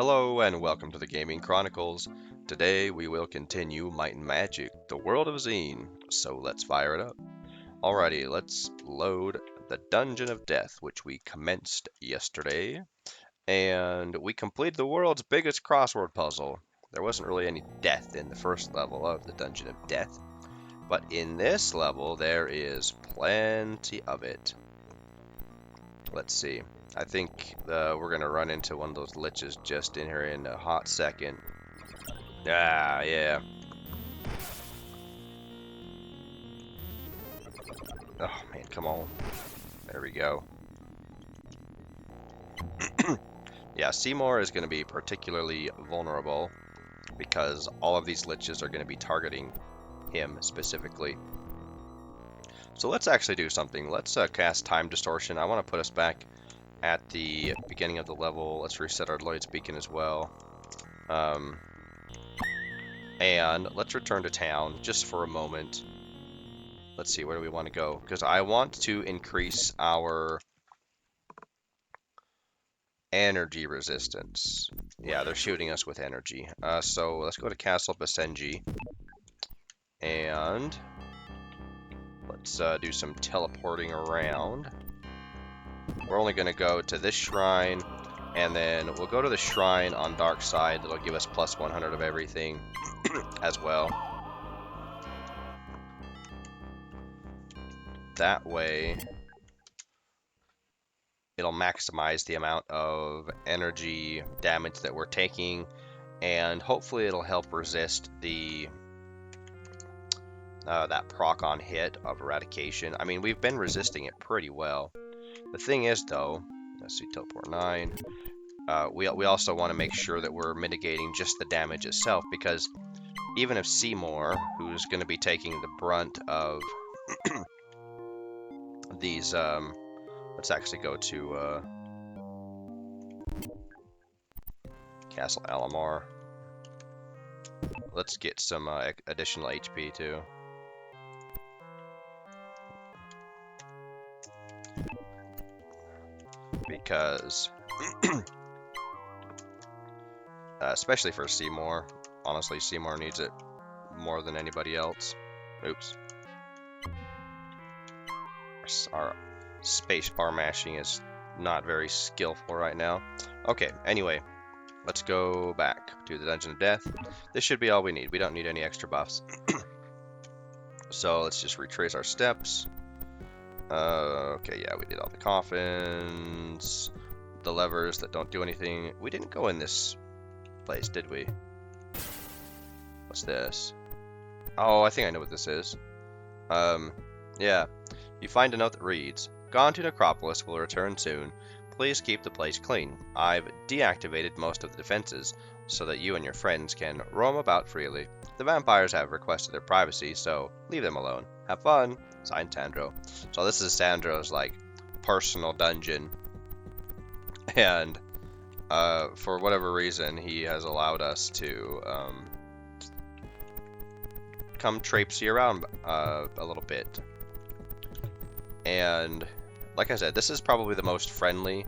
Hello and welcome to the Gaming Chronicles. Today we will continue Might and Magic, the world of Xeen. So let's fire it up. Alrighty, let's load the Dungeon of Death, which we commenced yesterday. And we completed the world's biggest crossword puzzle. There wasn't really any death in the first level of the Dungeon of Death. But in this level, there is plenty of it. Let's see. I think we're going to run into one of those liches just in here in a hot second. Ah, yeah. Oh, man, come on. There we go. Yeah, Seymour is going to be particularly vulnerable because all of these liches are going to be targeting him specifically. So let's actually do something. Let's cast Time Distortion. I want to put us back at the beginning of the level. Let's reset our Lloyd's Beacon as well. And let's return to town just for a moment. Let's see, where do we want to go? Because I want to increase our energy resistance. Yeah, they're shooting us with energy. So let's go to Castle Basenji. And let's do some teleporting around. We're only going to go to this shrine, and then we'll go to the shrine on Dark Side. That'll give us plus 100 of everything as well. That way, it'll maximize the amount of energy damage that we're taking, and hopefully it'll help resist the that proc on hit of Eradication. I mean, we've been resisting it pretty well. The thing is, though, let's see, teleport 9. We also want to make sure that we're mitigating just the damage itself, because even if Seymour, who's going to be taking the brunt of these, let's actually go to Castle Alamar. Let's get some additional HP too. Because, especially for Seymour, honestly, Seymour needs it more than anybody else. Oops. Our space bar mashing is not very skillful right now. Okay, anyway, let's go back to the Dungeon of Death. This should be all we need. We don't need any extra buffs. So let's just retrace our steps. Okay, yeah, we did all the coffins, the levers that don't do anything. We didn't go in this place, did we? What's this? Oh, I think I know what this is. Yeah. You find a note that reads, "Gone to Necropolis, will return soon. Please keep the place clean. I've deactivated most of the defenses so that you and your friends can roam about freely. The vampires have requested their privacy, so leave them alone. Have fun." Signed, Sandro. So this is Sandro's, like, personal dungeon. And, for whatever reason, he has allowed us to, come traipsy around, a little bit. And, like I said, this is probably the most friendly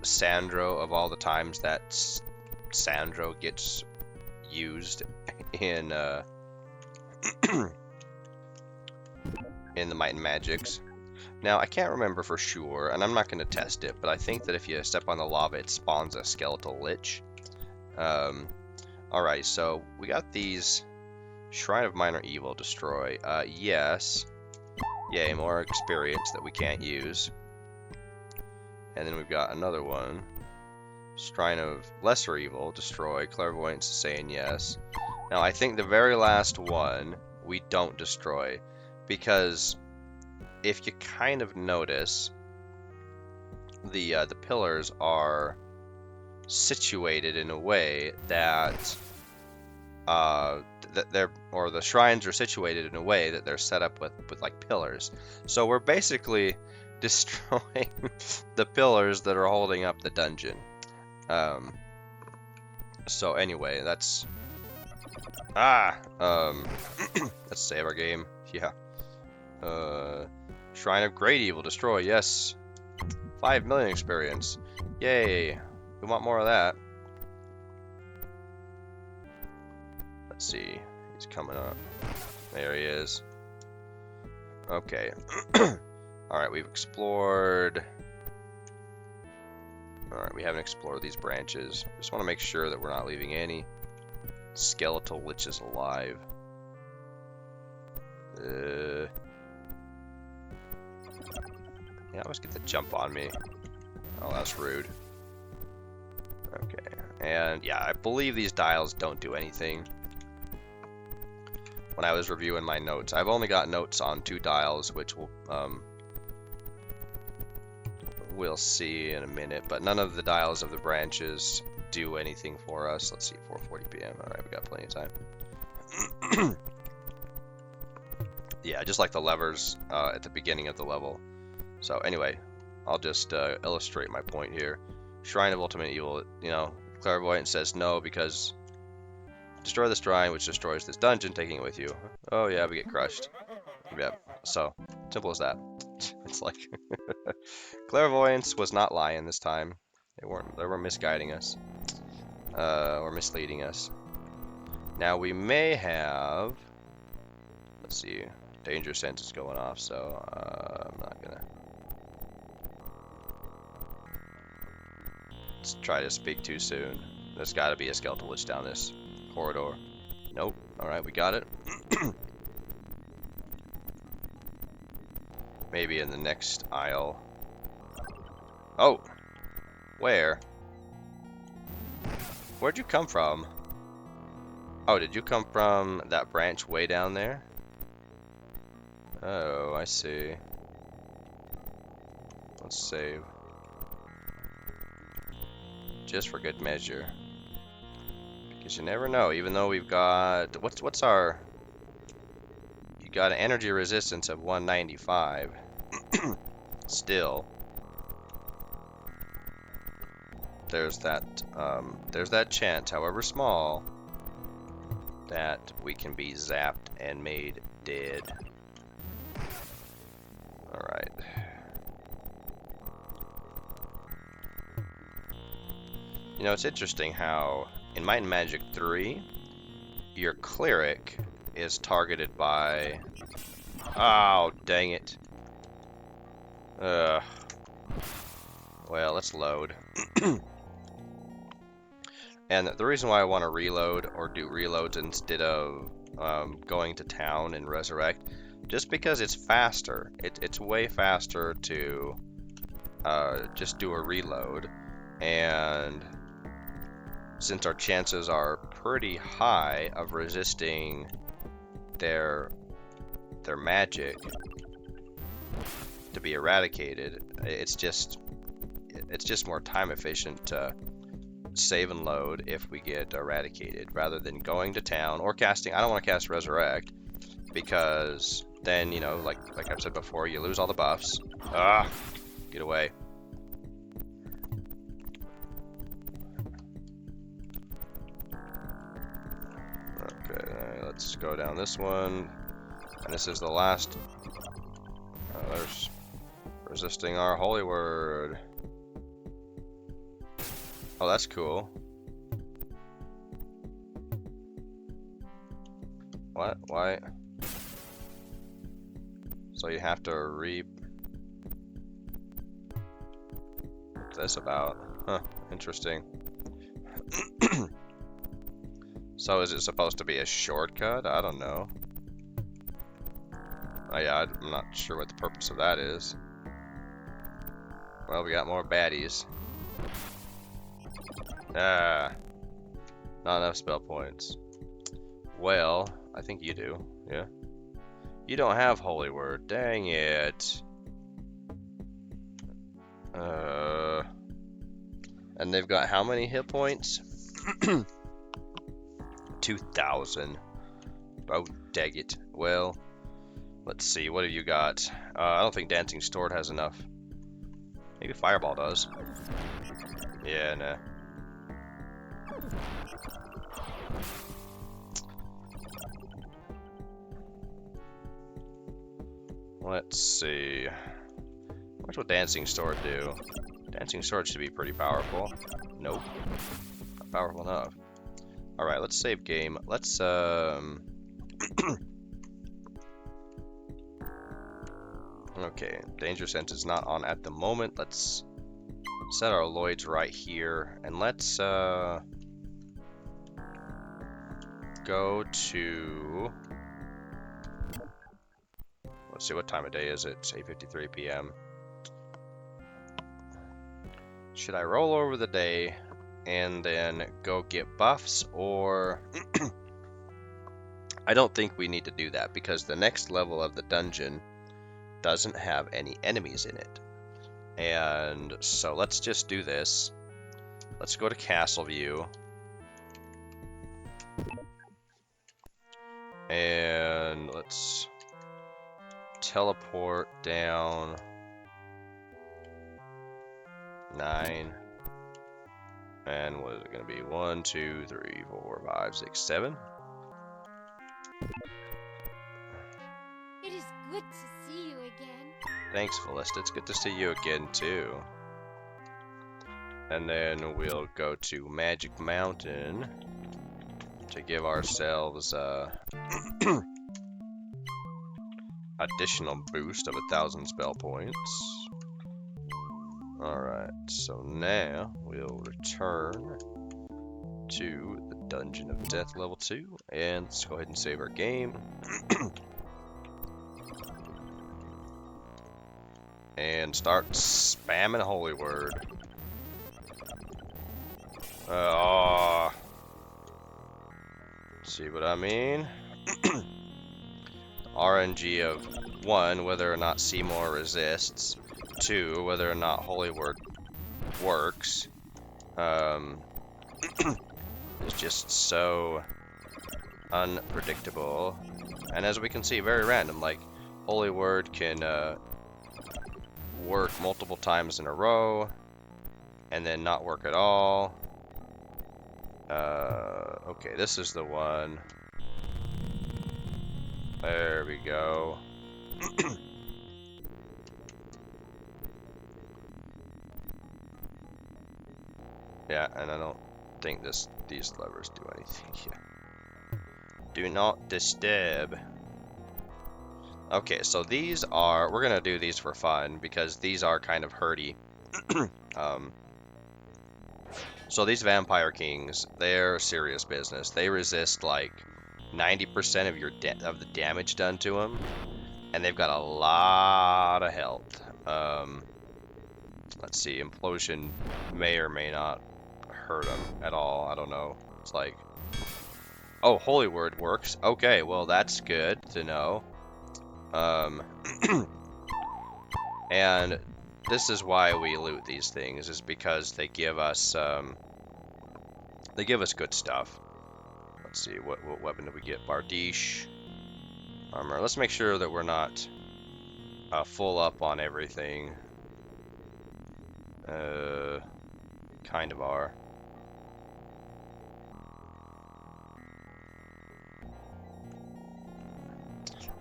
Sandro of all the times that Sandro gets used in, in the Might and Magics. Now, I can't remember for sure, and I'm not going to test it, but I think that if you step on the lava, it spawns a skeletal lich. Alright, so we got these Shrine of Minor Evil, destroy. Yes. Yay, more experience that we can't use. And then we've got another one. Shrine of Lesser Evil, destroy. Clairvoyance is saying yes. Now, I think the very last one we don't destroy, because if you kind of notice, the pillars are situated in a way that the shrines are situated in a way that they're set up with like pillars. So we're basically destroying the pillars that are holding up the dungeon. So anyway, that's let's save our game. Yeah. Shrine of Great Evil, destroy. Yes. 5 million experience. Yay. We want more of that. Let's see. He's coming up. There he is. Okay. Alright, we've explored. Alright, we haven't explored these branches. Just want to make sure that we're not leaving any skeletal liches alive. Yeah, I always get the jump on me. Oh, that's rude. Okay. And yeah, I believe these dials don't do anything. When I was reviewing my notes, I've only got notes on 2 dials, which we'll see in a minute, but none of the dials of the branches do anything for us. Let's see, 4:40 p.m. Alright, we got plenty of time. Yeah, just like the levers at the beginning of the level. So anyway, I'll just illustrate my point here. Shrine of Ultimate Evil, you know, Clairvoyant says no because destroy the shrine, which destroys this dungeon, taking it with you. Oh yeah, we get crushed. Yep, so simple as that. It's like Clairvoyance was not lying this time. They were misguiding us. Or misleading us. Now we may have, let's see, danger sense is going off, so I'm not gonna. Let's try to speak too soon. There's got to be a skeletal lich down this corridor. Nope. Alright, we got it. Maybe in the next aisle. Oh! Where? Where'd you come from? Oh, did you come from that branch way down there? Oh, I see. Let's save. Just for good measure. Because you never know, even though we've got... What's our... You got an energy resistance of 195. Still. There's that chance, however small, that we can be zapped and made dead. Alright. You know, it's interesting how in Might and Magic 3, your cleric is targeted by... Oh, dang it. Well, let's load. And the reason why I want to reload or do reloads instead of going to town and resurrect, just because it's faster. It's way faster to just do a reload, and since our chances are pretty high of resisting their magic to be eradicated, it's just more time efficient to save and load if we get eradicated rather than going to town or casting. I don't want to cast Resurrect because then, you know, like I've said before, you lose all the buffs. Ah, get away. Okay, let's go down this one. And this is the last. There's resisting our holy word. Oh, that's cool. What? Why? So you have to What's this about? Huh, interesting. So is it supposed to be a shortcut? I don't know. Oh yeah, I'm not sure what the purpose of that is. Well, we got more baddies. Ah, not enough spell points. Well, I think you do, yeah. You don't have Holy Word, dang it. And they've got how many hit points? 2,000. Oh, dang it. Well, let's see, what have you got? I don't think Dancing Sword has enough. Maybe Fireball does. Yeah, nah. Let's see. What will Dancing Sword do? Dancing Sword should be pretty powerful. Nope. Not powerful enough. Alright, let's save game. Let's, okay, danger sense is not on at the moment. Let's set our Lloyds right here, and let's, go to... Let's see, what time of day is it? It's 8:53 p.m. Should I roll over the day and then go get buffs, or... I don't think we need to do that, because the next level of the dungeon doesn't have any enemies in it. And so let's just do this. Let's go to Castle View. And let's teleport down 9. And what is it going to be? 1, 2, 3, 4, 5, 6, 7. It is good to see you again. Thanks, Felista. It's good to see you again, too. And then we'll go to Magic Mountain to give ourselves additional boost of 1,000 spell points. Alright, so now we'll return to the Dungeon of Death level 2, and let's go ahead and save our game. And start spamming Holy Word. See what I mean? RNG of 1, whether or not Seymour resists. 2, whether or not Holy Word works. It's just so unpredictable. And as we can see, very random. Like, Holy Word can work multiple times in a row, and then not work at all. Okay, this is the one. There we go. Yeah, and I don't think these levers do anything here. Do not disturb. Okay, so these are... We're gonna do these for fun, because these are kind of hurty. So these Vampire Kings, they're serious business. They resist, like, 90% of of the damage done to them. And they've got a lot of health. Let's see, Implosion may or may not hurt them at all. I don't know. It's like... Oh, Holy Word works. Okay, well, that's good to know. And this is why we loot these things, is because they give us good stuff. Let's see, what weapon did we get? Bardiche. Armor. Let's make sure that we're not full up on everything. Kind of are.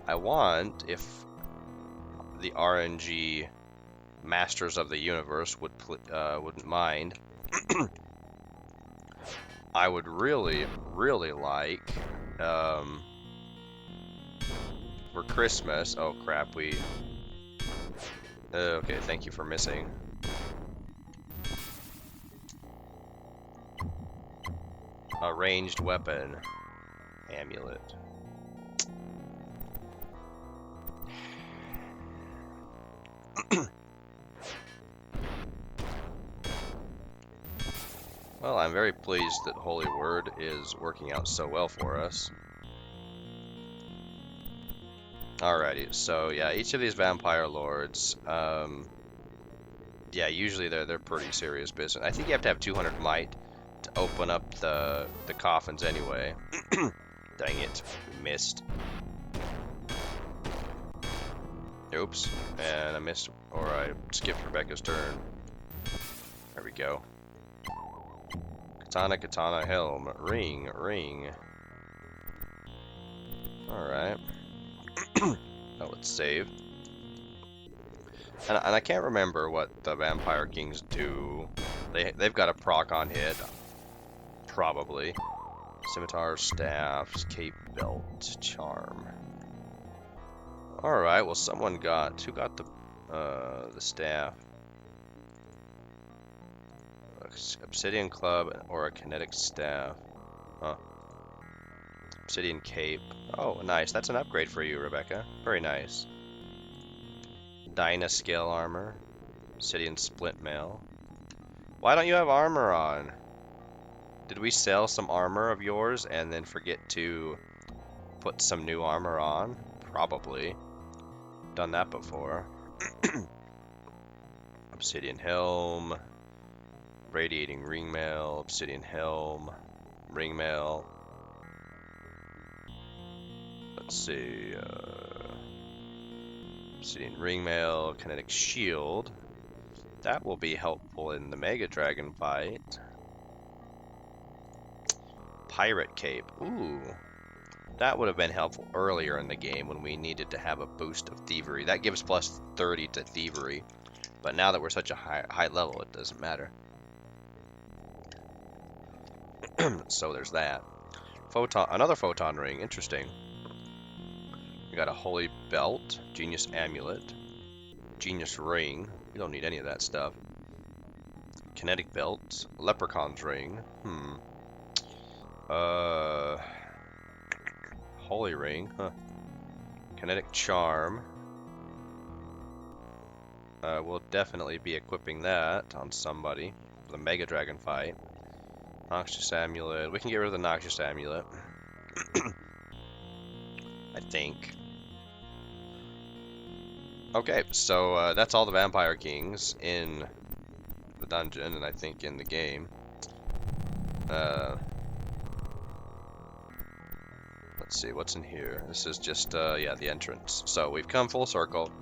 I want, if the RNG Masters of the Universe wouldn't mind, I would really, really like, for Christmas... Oh crap, we... okay, thank you for missing. A ranged weapon. Amulet. Well, I'm very pleased that Holy Word is working out so well for us. Alrighty, so yeah, each of these Vampire Lords, yeah, usually they're pretty serious business. I think you have to have 200 might to open up the coffins anyway. Dang it, missed. Oops, and I missed, or I skipped Rebecca's turn. There we go. Katana, katana, helm, ring, ring. Alright. Now let's save. And I can't remember what the Vampire Kings do. They've got a proc on hit. Probably. Scimitar, staff, cape, belt, charm. Alright, well someone got... Who got the staff? Obsidian club or a kinetic staff. Huh. Obsidian cape. Oh, nice. That's an upgrade for you, Rebecca. Very nice. Dyna scale armor. Obsidian splint mail. Why don't you have armor on? Did we sell some armor of yours and then forget to put some new armor on? Probably. Done that before. Obsidian helm. Radiating ring mail. Obsidian helm. Ring mail. Let's see. Obsidian ring mail. Kinetic shield. That will be helpful in the Mega Dragon fight. Pirate cape. Ooh. That would have been helpful earlier in the game when we needed to have a boost of thievery. That gives plus 30 to thievery. But now that we're such a high level, it doesn't matter. So there's that. Another photon ring. Interesting. We got a holy belt. Genius amulet. Genius ring. We don't need any of that stuff. Kinetic belt. Leprechaun's ring. Holy ring. Huh. Kinetic charm. We'll definitely be equipping that on somebody for the Mega Dragon fight. Noxious amulet. We can get rid of the noxious amulet. I think. Okay, so that's all the Vampire Kings in the dungeon, and I think in the game. Let's see, what's in here? This is just, yeah, the entrance. So we've come full circle,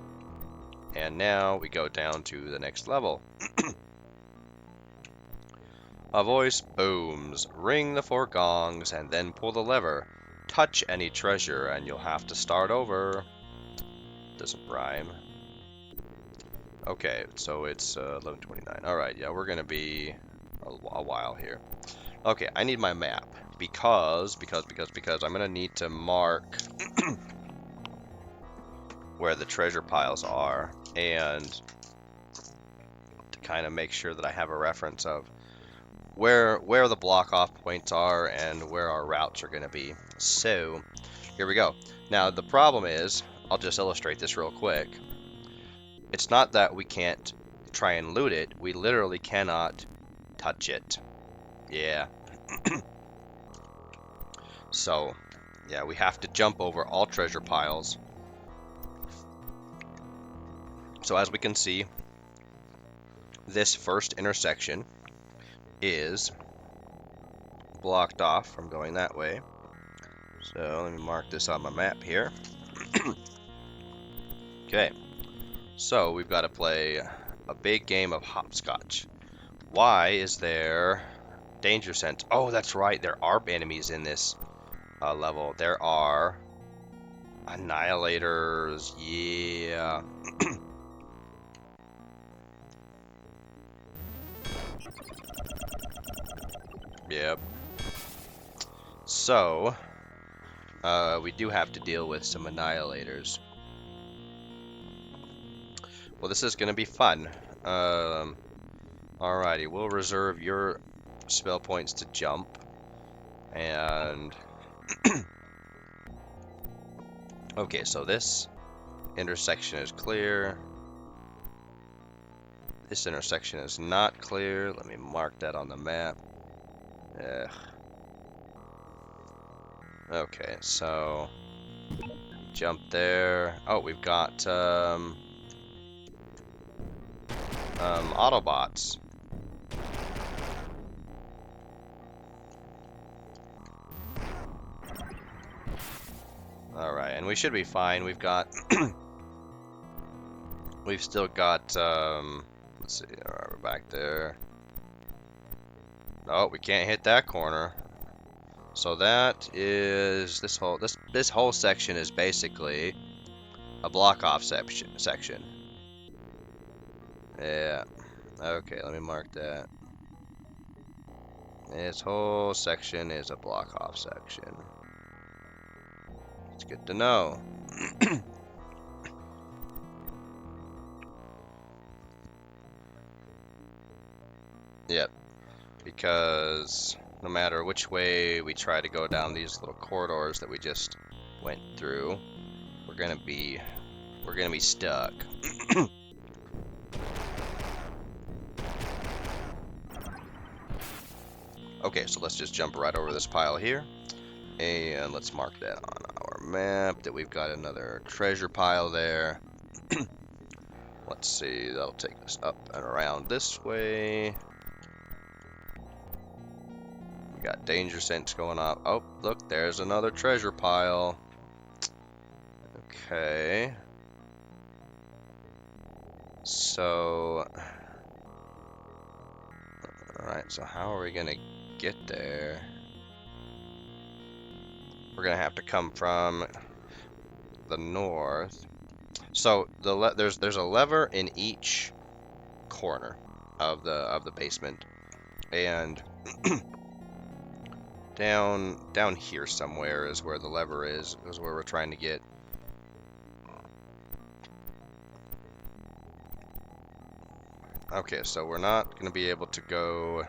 and now we go down to the next level. A voice booms. Ring the 4 gongs, and then pull the lever. Touch any treasure, and you'll have to start over. Doesn't rhyme. Okay, so it's 11:29. Alright, yeah, we're gonna be a while here. Okay, I need my map. Because I'm gonna need to mark where the treasure piles are, and to kind of make sure that I have a reference of where the block off points are and where our routes are gonna be. So here we go. Now the problem is, I'll just illustrate this real quick. It's not that we can't try and loot it, we literally cannot touch it. Yeah. So, yeah, we have to jump over all treasure piles. So as we can see, this first intersection is blocked off from going that way. So let me mark this on my map here. Okay, so we've got to play a big game of hopscotch. Why is there danger sense? Oh, that's right, there are enemies in this level. There are annihilators. Yeah. Yep. So we do have to deal with some annihilators. Well, this is going to be fun. Alrighty, we'll reserve your spell points to jump. And okay, so this intersection is clear. This intersection is not clear. Let me mark that on the map. Ugh. Okay, so jump there. Oh, we've got Autobots. Alright, and we should be fine. We've got we've still got let's see, alright, we're back there. Oh, we can't hit that corner. So that is this whole section is basically a block off section. Yeah. Okay, let me mark that. This whole section is a block off section. It's good to know. Yep, because no matter which way we try to go down these little corridors that we just went through, we're gonna be stuck. Okay, so let's just jump right over this pile here, and let's mark that on our map that we've got another treasure pile there. Let's see, that'll take us up and around this way. We got danger sense going off. Oh, look, there's another treasure pile. Okay. So, alright, so how are we gonna get there? We're gonna have to come from the north. So there's a lever in each corner of the basement, and down here somewhere is where the lever is where we're trying to get. Okay, so we're not gonna be able to go.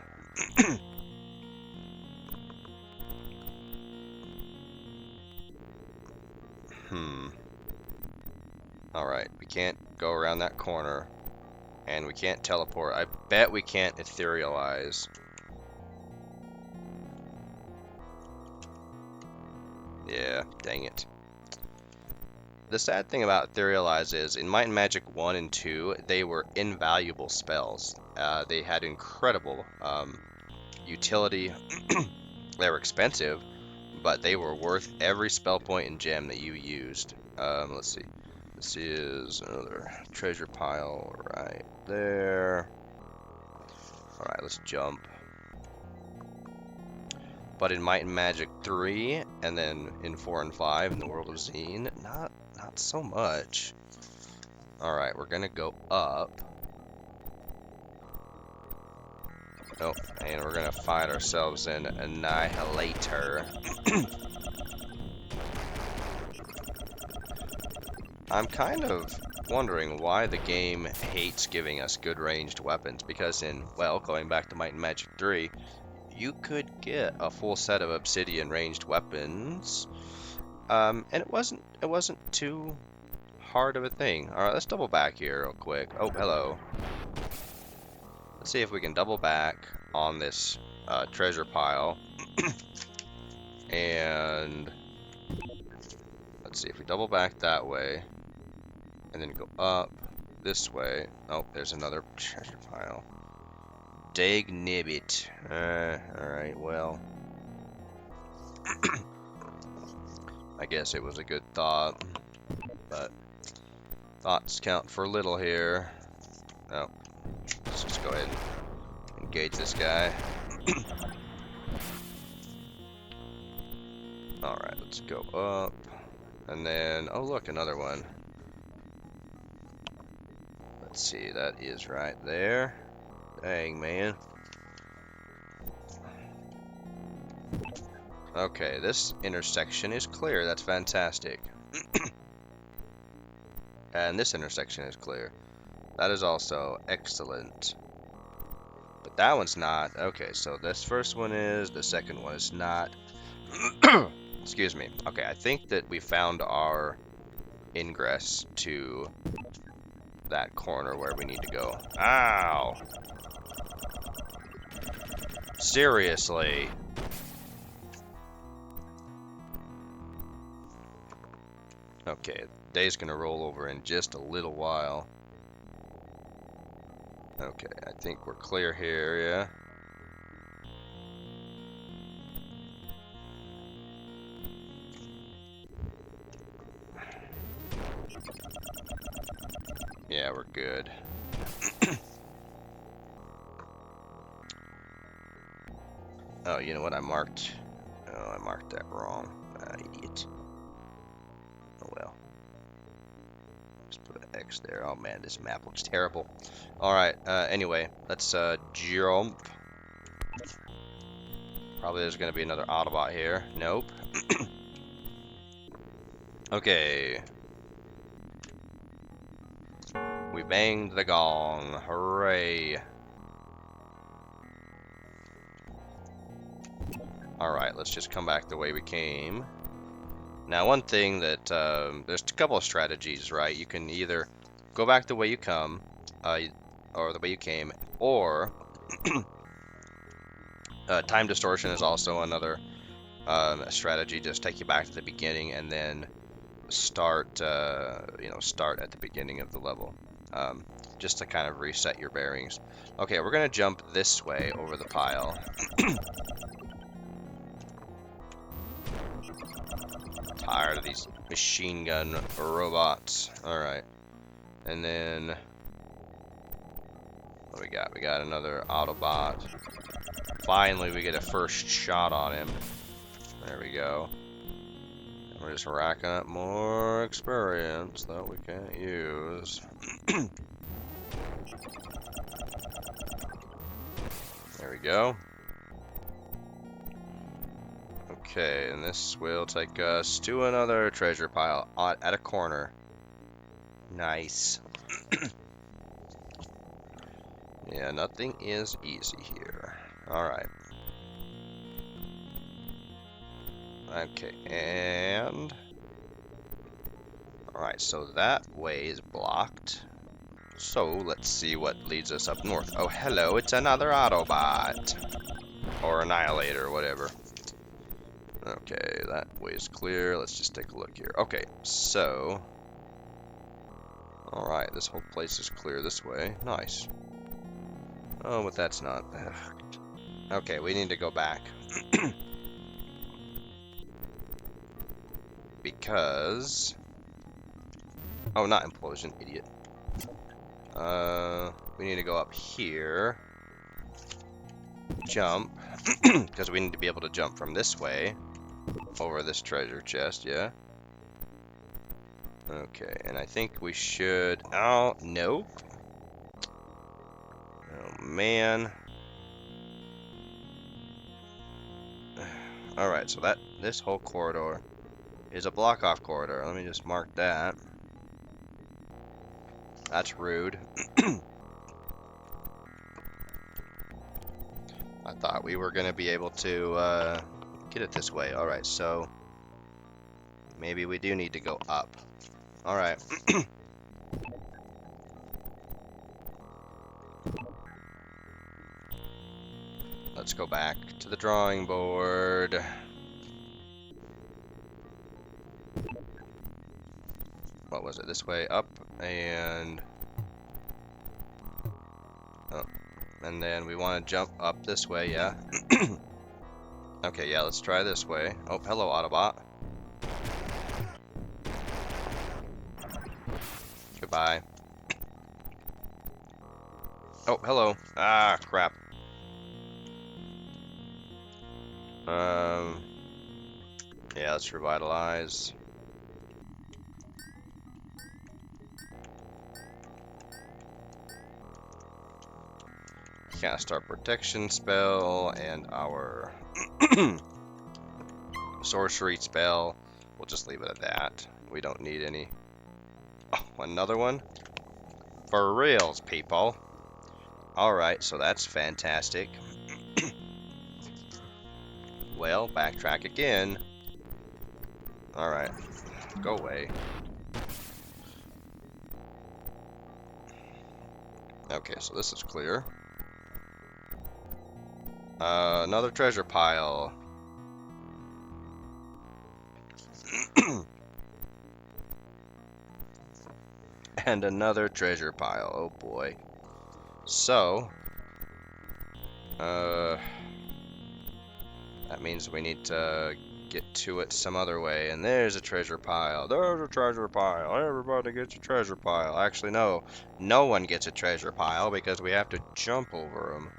Alright, we can't go around that corner, and we can't teleport. I bet we can't etherealize. Yeah, dang it. The sad thing about etherealize is, in Might and Magic 1 and 2, they were invaluable spells. They had incredible utility. They were expensive, but they were worth every spell point and gem that you used. Let's see. This is another treasure pile right there. Alright, let's jump. But in Might and Magic 3, and then in 4 and 5, in the World of Xeen, not so much. Alright, we're gonna go up. Oh, and we're gonna find ourselves an Annihilator. I'm kind of wondering why the game hates giving us good ranged weapons, because well, going back to Might and Magic 3, you could get a full set of obsidian ranged weapons, and it wasn't too hard of a thing. Alright, let's double back here real quick. Oh, hello. Let's see if we can double back on this treasure pile. And let's see if we double back that way, and then go up this way. Oh, there's another treasure pile. Dag nibbit. Alright, well. I guess it was a good thought, but thoughts count for little here. Oh, let's just go ahead and engage this guy. Alright, let's go up. And then, oh look, another one. Let's see, that is right there. Dang, man. Okay, this intersection is clear. That's fantastic. And this intersection is clear. That is also excellent. But that one's not. Okay, so this first one is, the second one is not. Excuse me. Okay, I think that we found our ingress to that corner where we need to go. Ow! Seriously. Okay, day's gonna roll over in just a little while. Okay, I think we're clear here, yeah? Yeah, we're good. Oh, you know what? I marked that wrong. Idiot. Oh well. Just put an X there. Oh man, this map looks terrible. Alright, anyway, let's jump. Probably there's going to be another Autobot here. Nope. Okay. We banged the gong. Hooray. Alright, let's just come back the way we came. Now, one thing that, there's a couple of strategies, right? You can either go back the way you come, or the way you came, or time distortion is also another strategy. Just take you back to the beginning and then start, start at the beginning of the level, just to kind of reset your bearings. Okay, we're gonna jump this way over the pile. Tired of these machine gun robots. Alright. And then what we got? We got another Autobot. Finally we get a first shot on him. There we go. And we're just racking up more experience that we can't use. There we go. Okay, and this will take us to another treasure pile at a corner. Nice. Yeah, nothing is easy here. Alright. Okay, and... Alright, so that way is blocked. So, let's see what leads us up north. Oh, hello, it's another Autobot. Or Annihilator, whatever. Okay, that way is clear. Let's just take a look here. Okay, so... Alright, this whole place is clear this way. Nice. Oh, but that's not... Okay, we need to go back. Because... Oh, not implosion, idiot. We need to go up here. Jump. Because we need to be able to jump from this way. Over this treasure chest, yeah. Okay, and I think we should... Oh, nope. Oh, man. Alright, so this whole corridor is a block-off corridor. Let me just mark that. That's rude. I thought we were going to be able to get it this way. Alright, so maybe we do need to go up. Alright. Let's go back to the drawing board. What was it? This way up and... Oh. And then we want to jump up this way, yeah? Okay, yeah, let's try this way. Oh, hello, Autobot. Goodbye. Oh, hello. Ah, crap. Yeah, let's revitalize. Cast our protection spell and our sorcery spell. We'll just leave it at that. We don't need any. Oh, another one? For reals, people. Alright, so that's fantastic. Well, backtrack again. Alright. Go away. Okay, so this is clear. Another treasure pile. And another treasure pile. Oh boy. So, that means we need to get to it some other way. And there's a treasure pile. There's a treasure pile. Everybody gets a treasure pile. Actually, no. No one gets a treasure pile because we have to jump over them.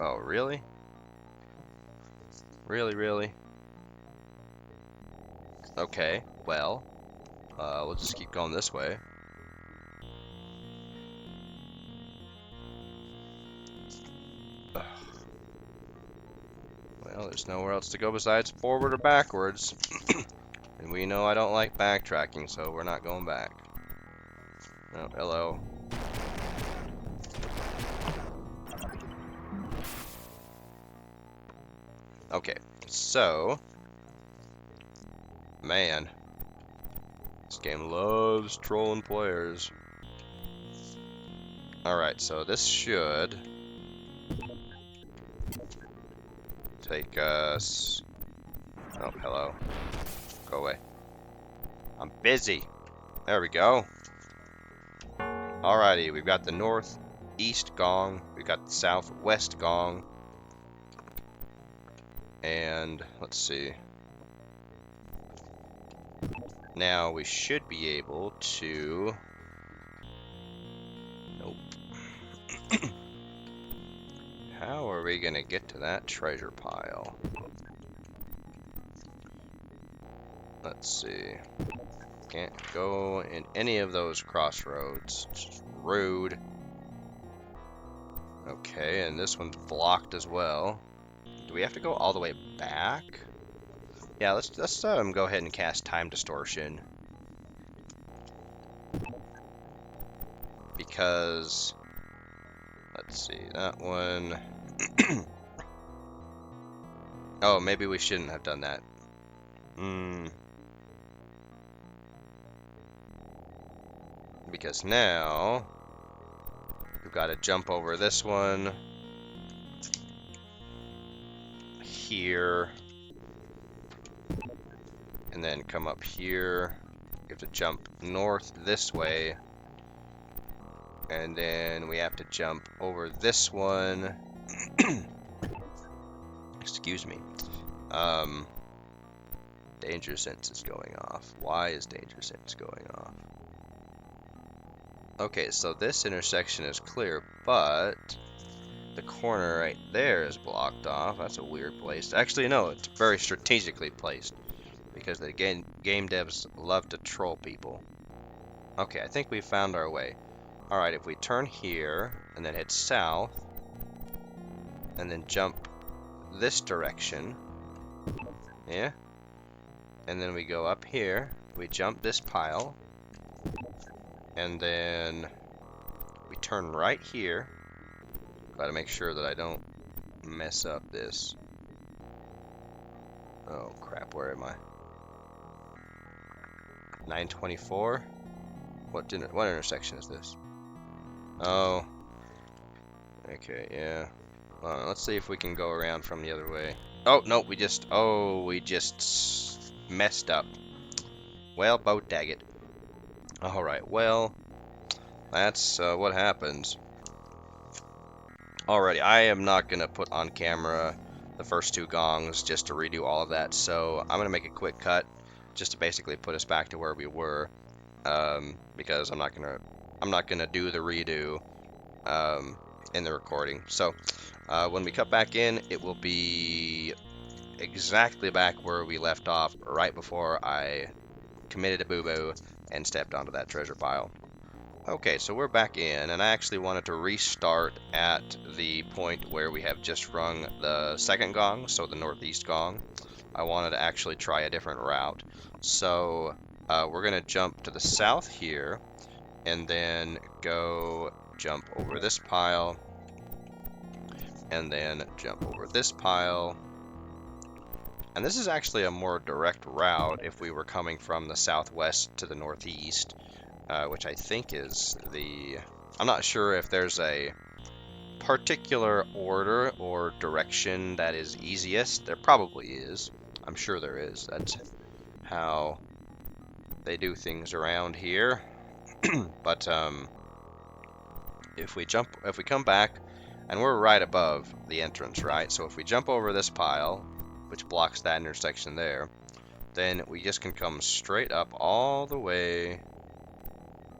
Oh, really? Really? Okay, well, we'll just keep going this way. Well, there's nowhere else to go besides forward or backwards. And we know I don't like backtracking, so we're not going back. Oh, hello. Okay, so... Man. This game loves trolling players. Alright, so this should... take us... Oh, hello. Go away. I'm busy. There we go. Alrighty, we've got the northeast gong. We've got the southwest gong. And, let's see. Now, we should be able to... Nope. How are we gonna get to that treasure pile? Let's see. Can't go in any of those crossroads. It's rude. Okay, and this one's blocked as well. Do we have to go all the way back? Yeah, let's go ahead and cast time distortion. Because let's see, that one. Oh, maybe we shouldn't have done that. Because now we've got to jump over this one here and then come up here. You have to jump north this way, and then we have to jump over this one. Excuse me. Danger sense is going off. Why is danger sense going off? Okay, so this intersection is clear, but the corner right there is blocked off. That's a weird place. Actually, no, it's very strategically placed because the game devs love to troll people. Okay, I think we found our way. Alright, if we turn here and then head south and then jump this direction, yeah, and then we go up here, we jump this pile, and then we turn right here. Gotta make sure that I don't mess up this. Oh crap, where am I? 924? What intersection is this? Oh. Okay, yeah. Let's see if we can go around from the other way. Oh, no, we just messed up. Well, boat daggit. Alright, well, that's what happens. Alrighty, I am not going to put on camera the first two gongs just to redo all of that, so I'm going to make a quick cut just to basically put us back to where we were, because I'm not going to do the redo in the recording. So when we cut back in, it will be exactly back where we left off right before I committed a boo-boo and stepped onto that treasure pile. Okay, so we're back in, and I actually wanted to restart at the point where we have just rung the second gong, so the northeast gong. I wanted to actually try a different route. So we're going to jump to the south here, and then go jump over this pile, and then jump over this pile. And this is actually a more direct route if we were coming from the southwest to the northeast, which I think is the... I'm not sure if there's a particular order or direction that is easiest. There probably is. I'm sure there is. That's how they do things around here. But if we come back, and we're right above the entrance, right? So if we jump over this pile, which blocks that intersection there, then we just can come straight up all the way.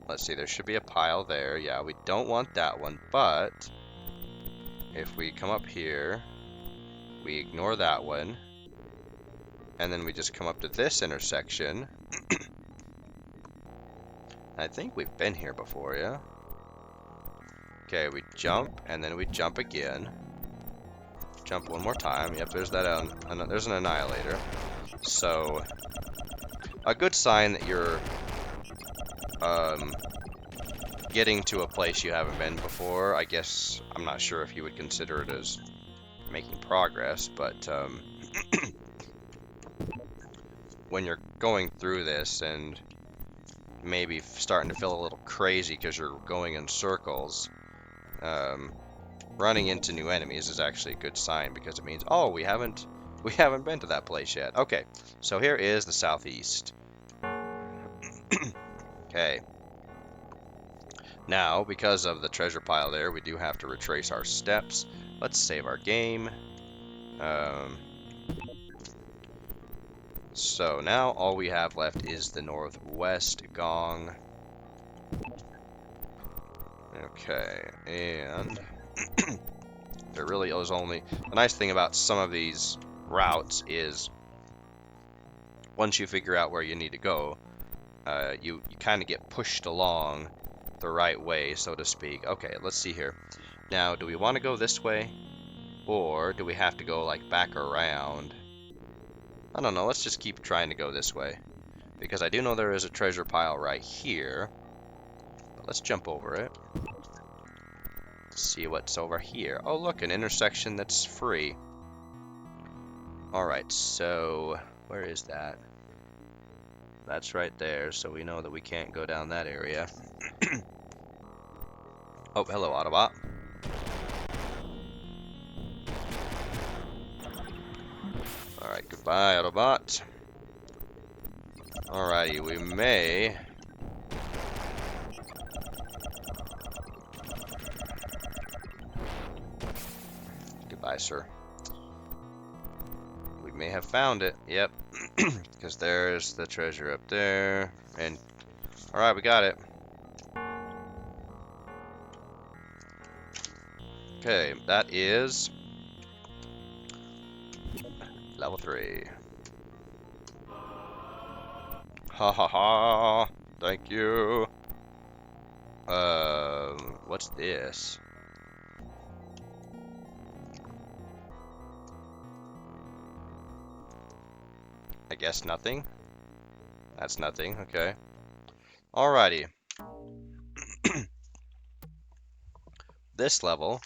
Let's see, there should be a pile there. Yeah, we don't want that one, but if we come up here, we ignore that one, and then we just come up to this intersection. I think we've been here before, yeah? Okay, we jump, and then we jump again. jump one more time. Yep, there's that. There's an annihilator. So, a good sign that you're getting to a place you haven't been before. I guess I'm not sure if you would consider it as making progress, but when you're going through this and maybe starting to feel a little crazy because you're going in circles, running into new enemies is actually a good sign because it means, oh, we haven't been to that place yet. Okay, so here is the southeast. Okay. Now, because of the treasure pile there, we do have to retrace our steps. Let's save our game. So now all we have left is the northwest gong. Okay, and there really is only... The nice thing about some of these routes is once you figure out where you need to go, you kind of get pushed along the right way, so to speak. Okay, let's see here. Now, do we want to go this way? Or do we have to go, like, back around? I don't know, let's just keep trying to go this way. Because I do know there is a treasure pile right here. But let's jump over it. See what's over here. Oh, look, an intersection that's free. Alright, so... where is that? That's right there, so we know that we can't go down that area. Oh, hello, Autobot. Alright, goodbye, Autobot. Alrighty, we may... Goodbye, sir. We may have found it. Yep. Because there's the treasure up there. And... Alright, we got it. Okay, that is... level 3. Ha ha ha! Thank you! What's this? I guess nothing? That's nothing, okay. Alrighty. This level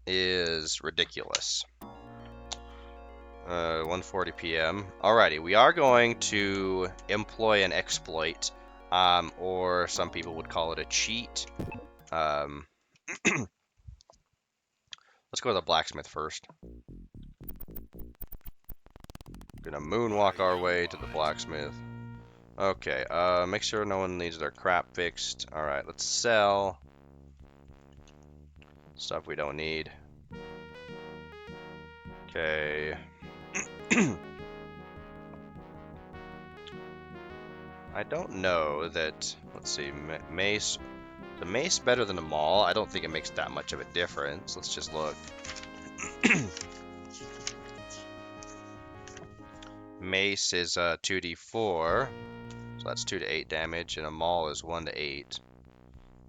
is ridiculous. 1:40 p.m. Alrighty, we are going to employ an exploit, or some people would call it a cheat. Let's go to the blacksmith first. Gonna moonwalk our way to the blacksmith. Okay, make sure no one needs their crap fixed. Alright, let's sell stuff we don't need. Okay. I don't know that, let's see, mace. The mace better than a maul? I don't think it makes that much of a difference. Let's just look. Mace is 2d4, so that's 2 to 8 damage, and a maul is 1 to 8.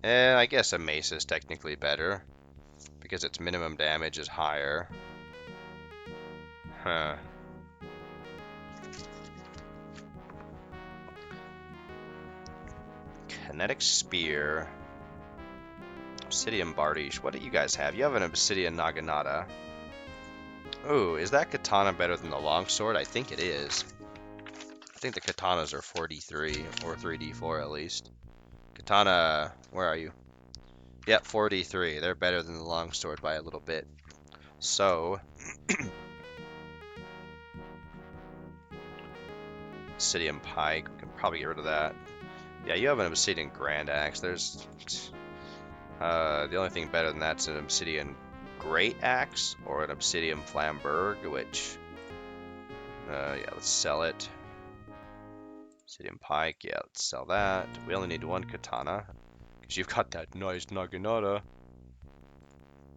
I guess a mace is technically better, because its minimum damage is higher. Huh. Kinetic Spear. Obsidian Bardiche. What do you guys have? You have an Obsidian Naginata. Ooh, is that katana better than the longsword? I think it is. I think the katanas are 4d3, or 3d4 at least. Katana, where are you? Yep, 4d3. They're better than the longsword by a little bit. So... Obsidian Pike. We can probably get rid of that. Yeah, you have an Obsidian Grand Axe. There's... the only thing better than that's an Obsidian Great Axe or an Obsidian Flamberg, which... yeah, let's sell it. Obsidian Pike, yeah, let's sell that. We only need 1 katana, because you've got that nice Naginata.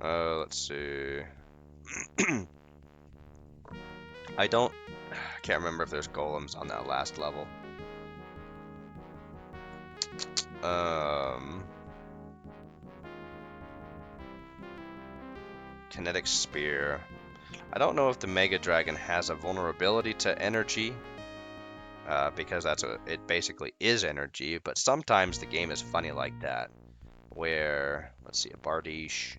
Let's see... I can't remember if there's golems on that last level. Kinetic Spear. I don't know if the Mega Dragon has a vulnerability to energy, because it basically is energy, but sometimes the game is funny like that, where, let's see, a Bardiche.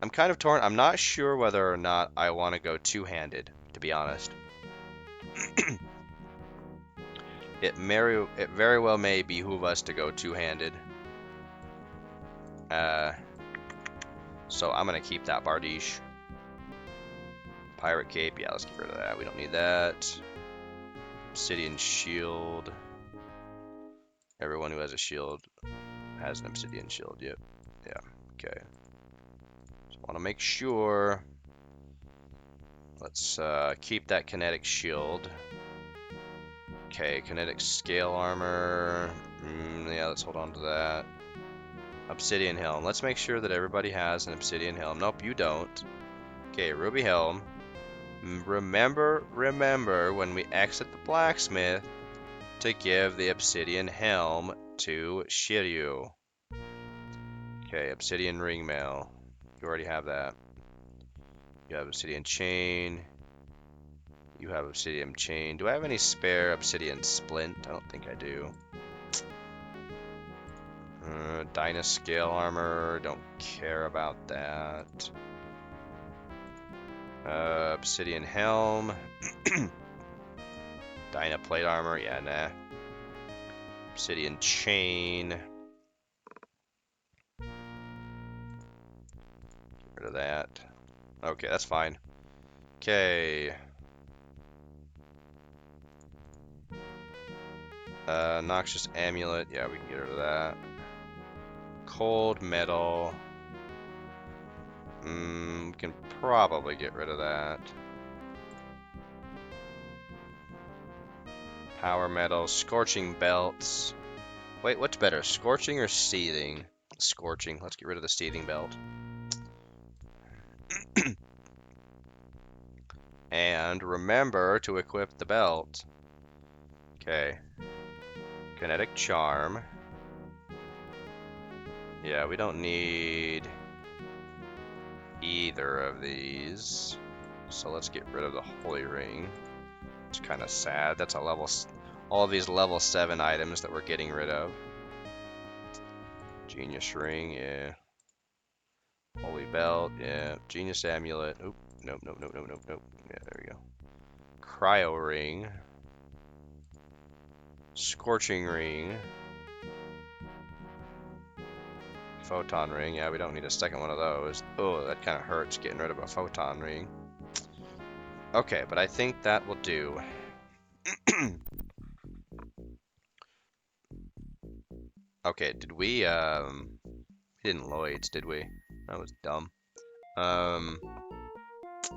I'm kind of torn. I'm not sure whether or not I want to go two-handed, to be honest. It very well may behoove us to go two-handed. So I'm gonna keep that Bardiche. Pirate Cape, yeah, let's get rid of that. We don't need that. Obsidian Shield. Everyone who has a shield has an Obsidian Shield, yep. Yeah, okay. Just want to make sure. Let's keep that Kinetic Shield. Okay, Kinetic Scale Armor. Yeah, let's hold on to that. Obsidian Helm. Let's make sure that everybody has an Obsidian Helm. Nope, you don't. Okay, Ruby Helm. Remember when we exit the blacksmith to give the Obsidian Helm to Shiryu. Okay, Obsidian Ring Mail. You already have that. You have Obsidian Chain. You have Obsidian Chain. Do I have any spare Obsidian Splint? I don't think I do. Dyna Scale Armor. Don't care about that. Obsidian Helm. Dyna Plate Armor. Yeah, nah. Obsidian Chain. Get rid of that. Okay, that's fine. Okay. Noxious Amulet. Yeah, we can get rid of that. Cold Metal. We can probably get rid of that. Power Metal. Scorching Belts. Wait, what's better? Scorching or Seething? Scorching. Let's get rid of the Seething Belt. And remember to equip the belt. Okay. Kinetic Charm. Yeah, we don't need either of these. So let's get rid of the Holy Ring. It's kind of sad. That's a level... all of these level 7 items that we're getting rid of. Genius Ring, yeah. Holy Belt, yeah. Genius Amulet. Oop. Nope, nope, nope, nope, nope, nope. Yeah, there we go. Cryo Ring. Scorching Ring. Photon Ring. Yeah, we don't need a second one of those. Oh, that kind of hurts getting rid of a Photon Ring. Okay, but I think that will do. Okay, did we didn't Lloyd's, did we? That was dumb.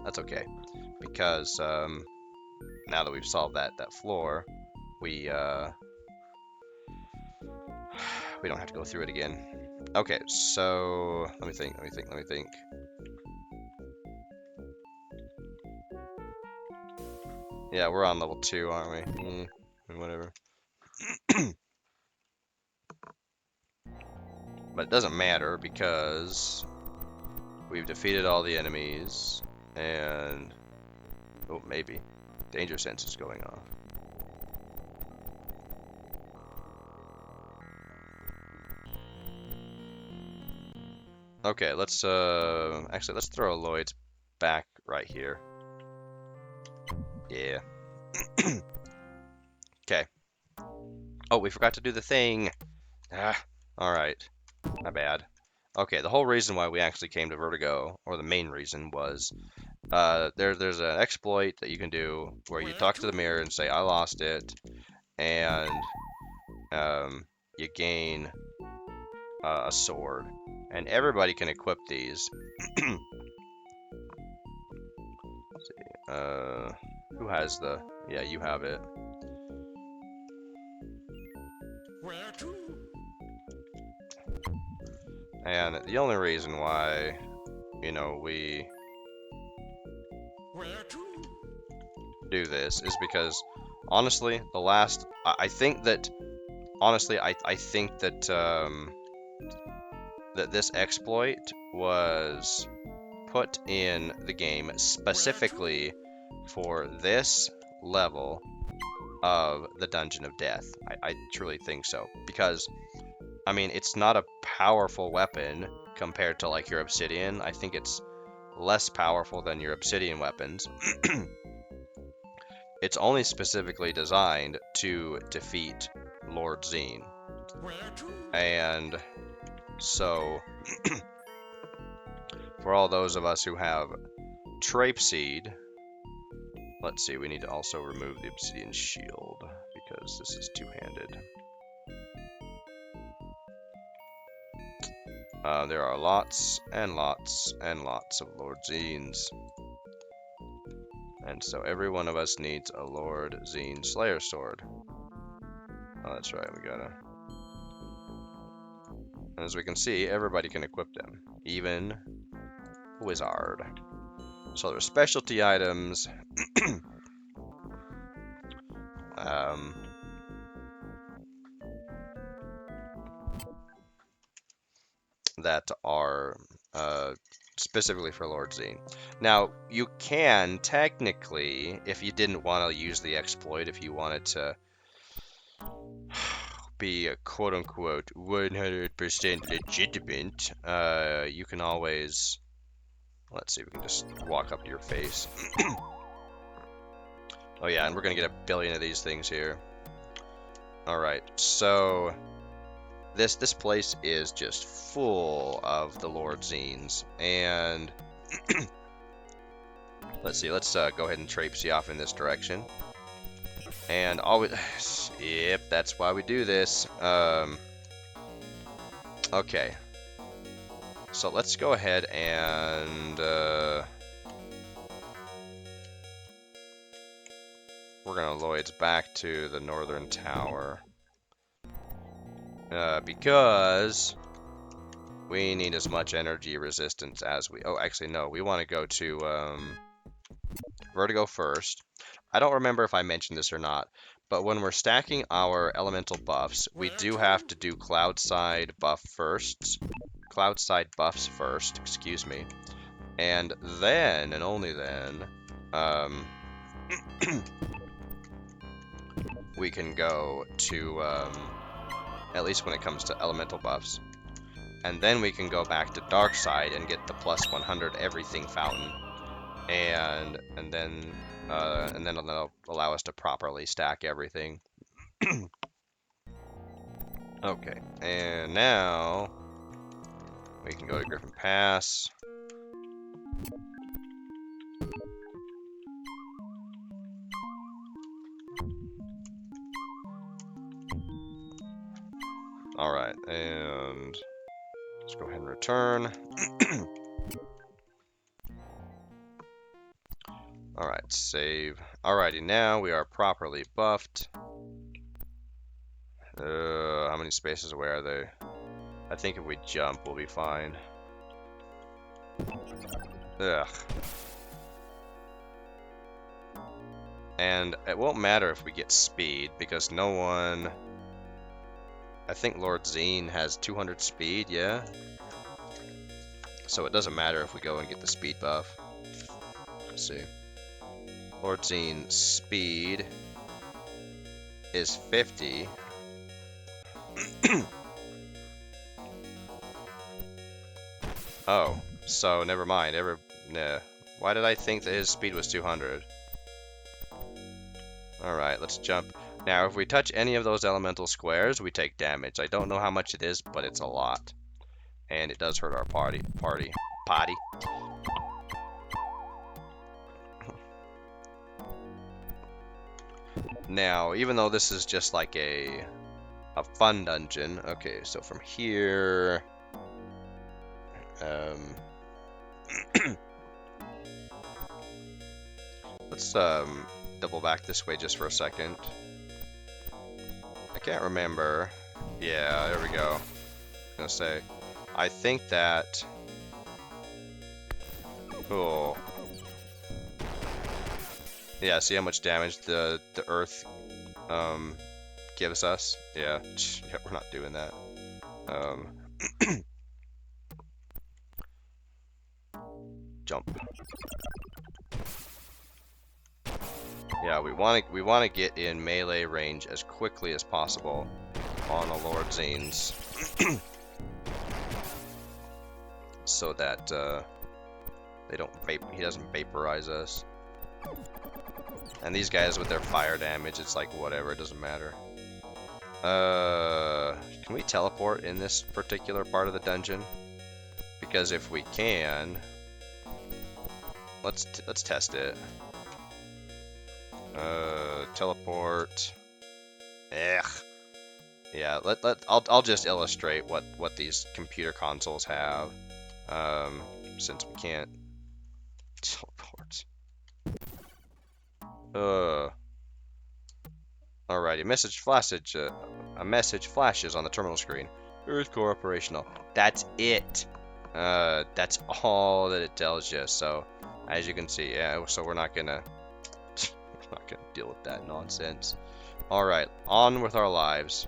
That's okay. Because now that we've solved that floor, we don't have to go through it again. Okay, so let me think. Yeah, we're on level 2, aren't we? Whatever. But it doesn't matter because we've defeated all the enemies and oh, maybe danger sense is going off. Okay, let's actually let's throw Lloyd's back right here. Yeah. Okay. Oh, we forgot to do the thing. Ah, all right. My bad. Okay, the whole reason why we actually came to Vertigo, or the main reason, was there's an exploit that you can do where you talk to the mirror and say, I lost it, and you gain a sword. And everybody can equip these. Who has the... yeah, you have it. Where to? And the only reason why, you know, we Where to? do this is because, honestly, the last... I think that... honestly, I think that... that this exploit was put in the game specifically for this level of the Dungeon of Death. I truly think so. Because, I mean, it's not a powerful weapon compared to like your obsidian. I think it's less powerful than your obsidian weapons. It's only specifically designed to defeat Lord Xeen. Where to? And so, for all those of us who have Trape Seed, let's see, we need to also remove the obsidian shield because this is two-handed. There are lots and lots and lots of Lord Xeens. And so every one of us needs a Lord Xeen Slayer Sword. Oh, that's right, we gotta... And as we can see, everybody can equip them, even a wizard. So there's specialty items. That are specifically for Lord Xeen. Now, you can technically, if you didn't want to use the exploit, if you wanted to be a quote-unquote 100% legitimate, you can always... Let's see if we can just walk up to your face. Oh yeah, and we're gonna get a billion of these things here. Alright, so... This place is just full of the Lord Xeens, and let's see, let's go ahead and traipse off in this direction. And always, yep, that's why we do this. Okay, so let's go ahead and we're gonna Lloyd's back to the northern tower. Because we need as much energy resistance as we... Oh, actually, no. We want to go to Vertigo first. I don't remember if I mentioned this or not, but when we're stacking our elemental buffs, we do have to do cloud side buffs first, excuse me. And then, and only then, we can go to... at least when it comes to elemental buffs. And then we can go back to dark side and get the plus 100 everything fountain. And then it'll allow us to properly stack everything. Okay, and now we can go to Griffin Pass. Alright, and let's go ahead and return. Alright, save. Alrighty, now we are properly buffed. How many spaces away are they? I think if we jump, we'll be fine. Ugh. And it won't matter if we get speed, because no one... I think Lord Xeen has 200 speed, yeah? So it doesn't matter if we go and get the speed buff. Let's see. Lord Xeen's speed is 50. Oh, so never mind. Nah. Why did I think that his speed was 200? Alright, let's jump. Now, if we touch any of those elemental squares, we take damage. I don't know how much it is, but it's a lot. And it does hurt our potty. Now, even though this is just like a fun dungeon, okay, so from here, let's double back this way just for a second. I can't remember. Yeah, there we go. I was gonna say, I think that. Oh. Yeah, see how much damage the earth gives us? Yeah, we're not doing that. Jump. Yeah, we want to get in melee range as quickly as possible on the Lord Xeens, so that they don't he doesn't vaporize us. And these guys with their fire damage, it's like whatever, it doesn't matter. Can we teleport in this particular part of the dungeon? Because if we can, let's test it. Teleport. Ugh. Yeah, I'll just illustrate what these computer consoles have, since we can't teleport. Alrighty, a message flashes on the terminal screen. Earth core operational. That's it. That's all that it tells you. So, as you can see, yeah. So we're not gonna deal with that nonsense. All right, on with our lives.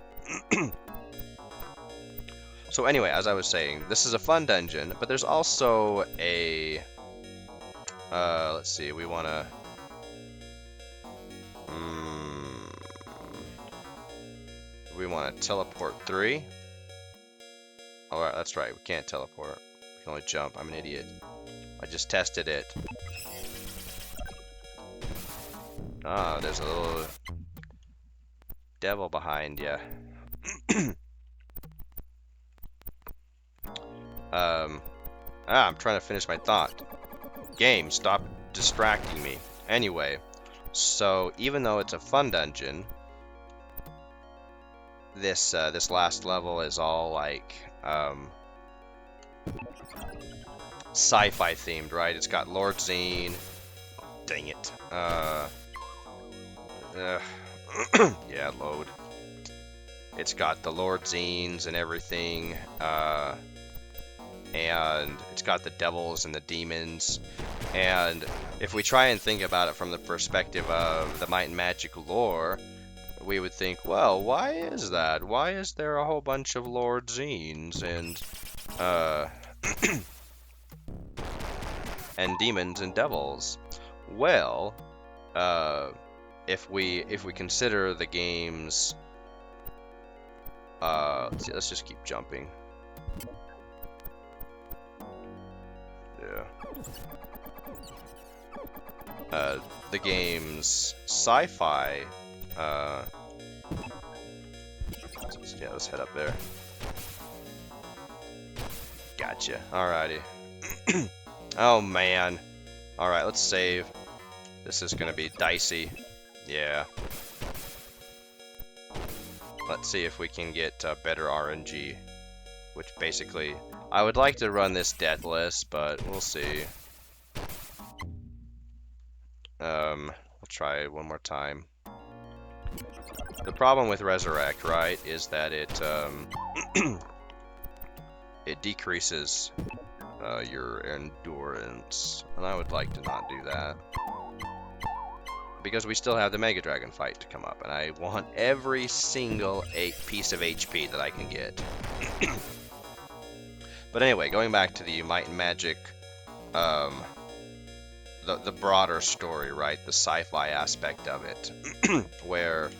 So anyway, as I was saying, this is a fun dungeon, but there's also a let's see, we want to teleport 3. Alright, that's right, we can't teleport. We can only jump. I'm an idiot. I just tested it. Ah, there's a little devil behind you. I'm trying to finish my thought. Game, stop distracting me. Anyway, so even though it's a fun dungeon, this last level is all like sci-fi themed, right? It's got Lord Xeen. Dang it. Yeah, load. It's got the Lord Xeens and everything, and it's got the devils and the demons. And if we try and think about it from the perspective of the Might and Magic lore, we would think, well, why is that? Why is there a whole bunch of Lord Xeens and and demons and devils? Well, if we consider the game's let's just keep jumping. Yeah. The game's sci-fi. Yeah, let's head up there. Gotcha. Alrighty. Oh man. Alright, let's save. This is gonna be dicey. Yeah. Let's see if we can get better RNG. Which basically, I would like to run this deathless, but we'll see. We'll try it one more time. The problem with Resurrect, right, is that it it decreases your endurance, and I would like to not do that. Because we still have the Mega Dragon fight to come up, and I want every single piece of HP that I can get. But anyway, going back to the Might and Magic, the broader story, right? The sci-fi aspect of it, where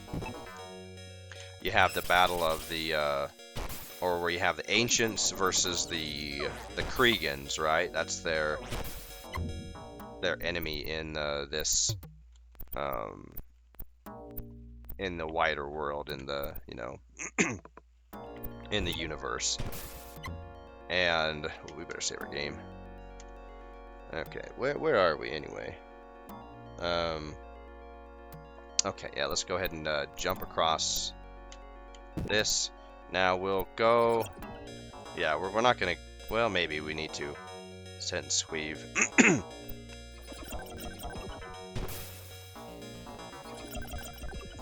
you have the battle of the, or where you have the Ancients versus the Kriegans, right? That's their enemy in this. In the wider world, in the, you know, in the universe. And we better save our game. Okay, where are we anyway? Okay, yeah, let's go ahead and jump across this. Now we'll go. Yeah, we're not gonna. Well, maybe we need to. Since we've.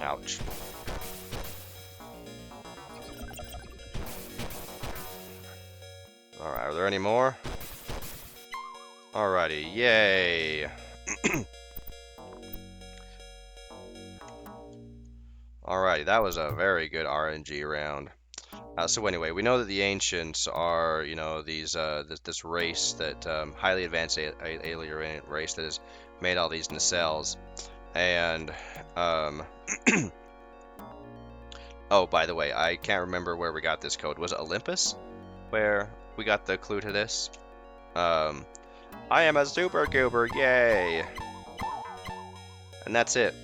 Ouch. Alright, are there any more? Alrighty, yay! Alrighty, that was a very good RNG round. So anyway, we know that the ancients are, these this race that highly advanced alien race that has made all these nacelles, and oh, by the way, I can't remember where we got this code. Was it Olympus, where we got the clue to this? I am a super goober, yay! And that's it.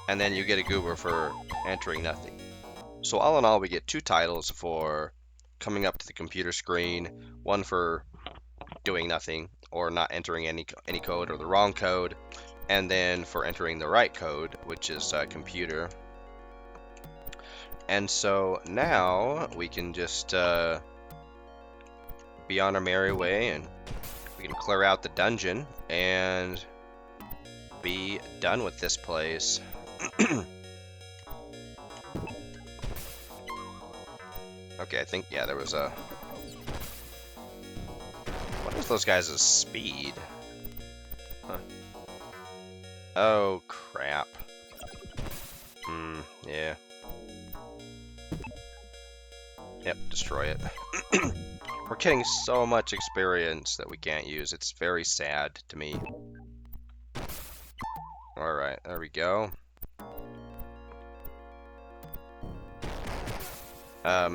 And then you get a goober for entering nothing. So all in all, we get 2 titles for coming up to the computer screen, one for doing nothing or not entering any code or the wrong code, and then for entering the right code, which is computer. And so now we can just be on our merry way, and we can clear out the dungeon and be done with this place. Okay, I think, yeah, there was a... What is those guys' speed? Huh. Oh, crap. Yeah. Yep, destroy it. We're getting so much experience that we can't use. It's very sad to me. Alright, there we go.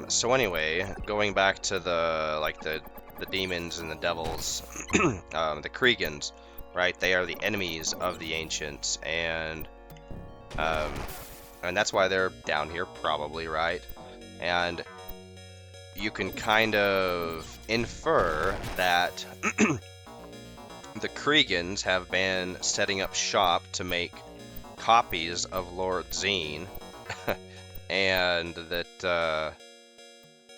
So anyway, going back to the demons and the devils, the Kriegans, right? They are the enemies of the ancients, and that's why they're down here, probably, right? And you can kind of infer that the Kriegans have been setting up shop to make copies of Lord Xeen, and that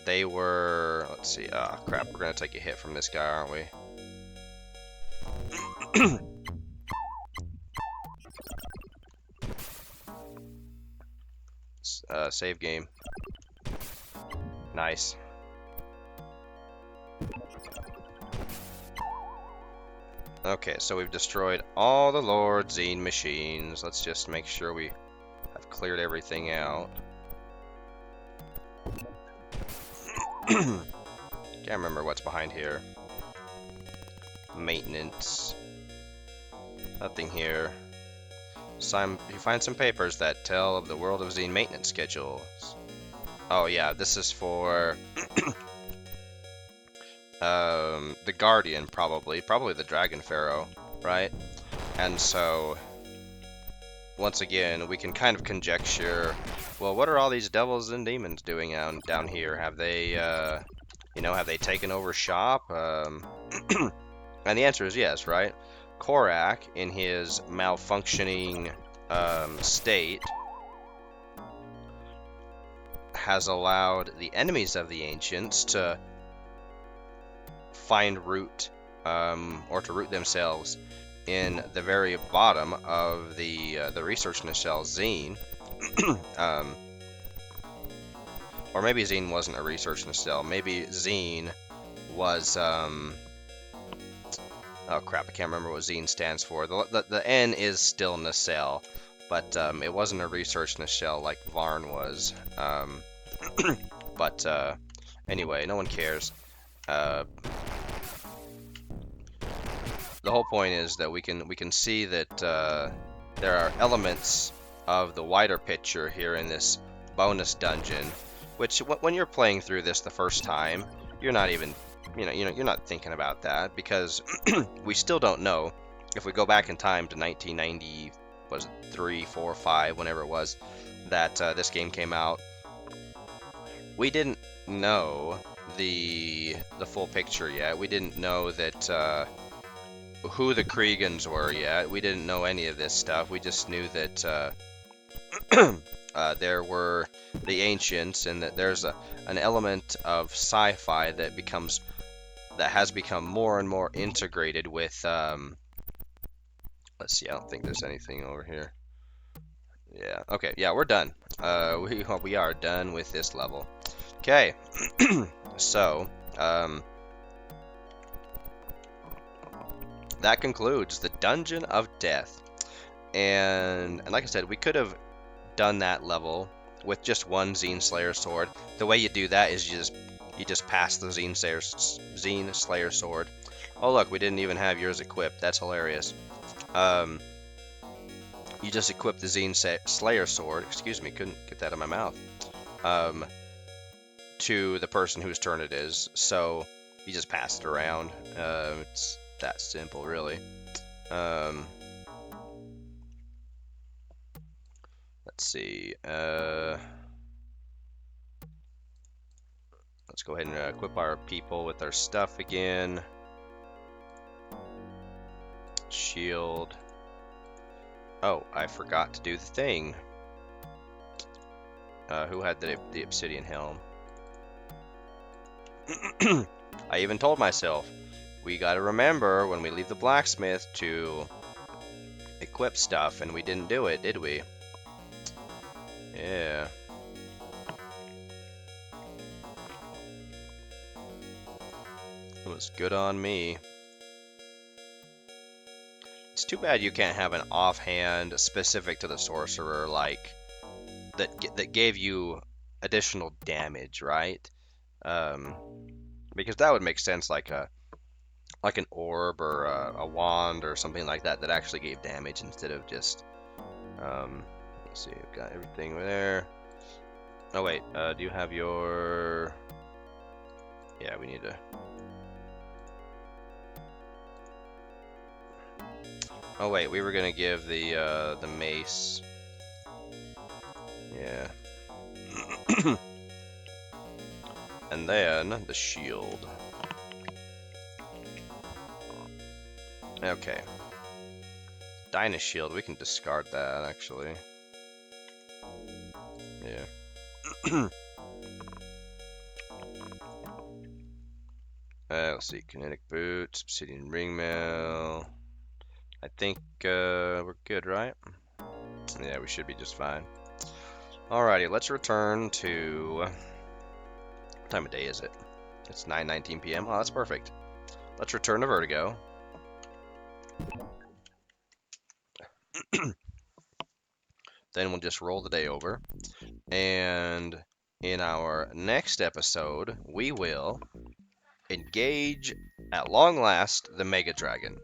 they were, let's see, crap, we're gonna take a hit from this guy, aren't we? Save game. Nice. Okay, so we've destroyed all the Lord Xeen machines. Let's just make sure we have cleared everything out. Can't remember what's behind here. Maintenance. Nothing here. You find some papers that tell of the World of Xeen maintenance schedules. Oh yeah, this is for the Guardian, probably the Dragon Pharaoh, right? And so once again, we can kind of conjecture, well, what are all these devils and demons doing down here? Have they, have they taken over shop? And the answer is yes, right? Corak, in his malfunctioning state, has allowed the enemies of the ancients to find root, or to root themselves in the very bottom of the research nacelle Xeen. Or maybe Xeen wasn't a research nacelle. Maybe Xeen was, oh crap, I can't remember what Xeen stands for. The N is still nacelle, but it wasn't a research nacelle like Varn was. But anyway, no one cares. The whole point is that we can see that there are elements of the wider picture here in this bonus dungeon, which when you're playing through this the first time, you're not even, you're not thinking about that, because we still don't know. If we go back in time to 1990, was it 3, 4, 5, whenever it was that this game came out, we didn't know the full picture yet. We didn't know that who the Kriegans were yet. We didn't know any of this stuff. We just knew that there were the ancients, and that there's an element of sci-fi that has become more and more integrated with. Let's see. I don't think there's anything over here. Yeah. Okay. Yeah, we're done. We are done with this level. Okay. So. That concludes the Dungeon of Death, and like I said, we could have done that level with just one Xeen Slayer sword. The way you do that is you just pass the Xeen Slayer sword. Oh look, we didn't even have yours equipped. That's hilarious. You just equip the Xeen Slayer sword. Excuse me, couldn't get that in my mouth. To the person whose turn it is. So you just pass it around. It's that simple, really. Let's see. Let's go ahead and equip our people with their stuff again. Shield. Oh, I forgot to do the thing. Who had the obsidian helm? I even told myself, we gotta remember when we leave the blacksmith to equip stuff, and we didn't do it, did we? Yeah. It was good on me. It's too bad you can't have an offhand specific to the sorcerer, like that gave you additional damage, right? Because that would make sense, like an orb or a wand or something like that that actually gave damage instead of just. Let's see, I've got everything there. Oh wait, do you have your? Yeah, we need to. Oh wait, we were gonna give the mace. Yeah. And then the shield. Okay. Dyna shield, we can discard that actually. Yeah. Let's see, kinetic boots, obsidian ringmail. I think we're good, right? Yeah, we should be just fine. Alrighty, let's return to. What time of day is it? It's 9:19 p.m. Oh, that's perfect. Let's return to Vertigo. Then we'll just roll the day over. And in our next episode, we will engage, at long last, the Mega Dragon.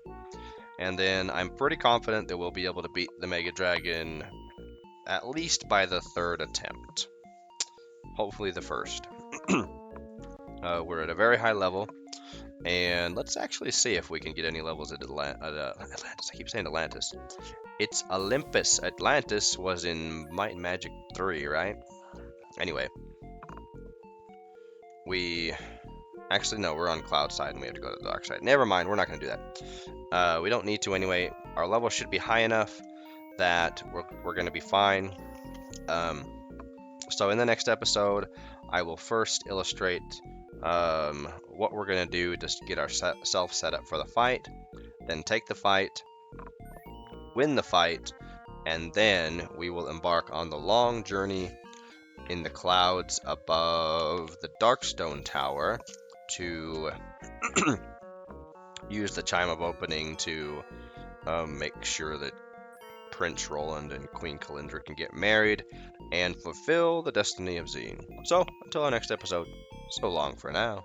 And then I'm pretty confident that we'll be able to beat the Mega Dragon at least by the third attempt. Hopefully the first. We're at a very high level. And let's actually see if we can get any levels at Atlantis. I keep saying Atlantis. It's Olympus. Atlantis was in Might and Magic 3, right? Anyway. Actually, no, we're on Cloud side and we have to go to the Dark side. Never mind, we're not going to do that. We don't need to anyway. Our level should be high enough that we're going to be fine. So in the next episode, I will first illustrate what we're going to do to get ourselves set up for the fight, then take the fight, win the fight, and then we will embark on the long journey in the clouds above the Darkstone Tower to use the Chime of Opening to make sure that Prince Roland and Queen Kalindra can get married and fulfill the destiny of Xeen. So, until our next episode, so long for now.